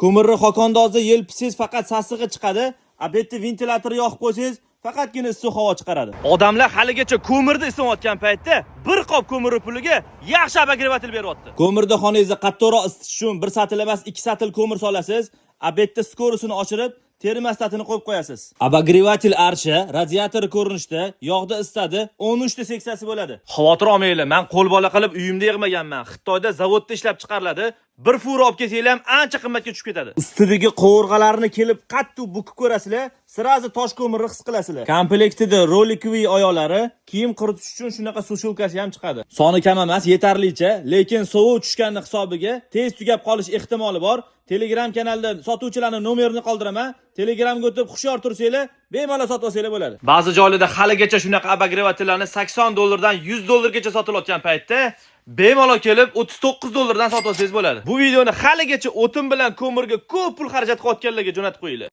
Ko'mirni xokondozda yelpisiz faqat sassig'i chiqadi. Bu yerda ventilyator yoqib qo'ysangiz, faqatgina issiq havo chiqaradi. Odamlar haligacha ko'mirni isitayotgan paytda bir qop ko'mir puliga yaxshi обогреватель beryapti. Ko'mirda xonangizni qattiqroq isitish uchun bir satil emas, 2 satil ko'mir solasiz. Bu yerda skorusini ochirib, termostatini qo'yib qo'yasiz. Обогреватель arshi radiator ko'rinishda yog'da isitadi, 13 ta seksiyasi bo'ladi. Xavotir olmanglar, men qo'l bola qilib uyimda yig'maganman. Xitoyda zavodda ishlab chiqariladi. Bir fura olib kelsanglar ham ancha qimmatga tushib ketadi. Ustidagi qovurg'alarini kelib qattiq bukib ko'rasizlar, sirazi tosh ko'mirni his qilasizlar. Komplektida rolikli oyoqlari, kiyim quritish uchun shunaqa sushilkasi ham chiqadi. Soni kam emas, yetarlicha, lekin sovuq tushganning hisobiga tez tugab qolish ehtimoli bor. Telegram kanalda sotuvchilarning nomerini qoldiraman. Telegramga o'tib xushyor tursanglar, bemalol sotib olsanglar bo'ladi. Ba'zi joylarda haligacha shunaqa обогревательlarni $80 dan $100 gacha sotilayotgan paytda bemalol kelib $39 dan sotib olsangiz bo'ladi. Bu videoni haligacha o'tin bilan ko'mirga ko'p pul xarajat qilayotganlarga jo'natib qo'yinglar.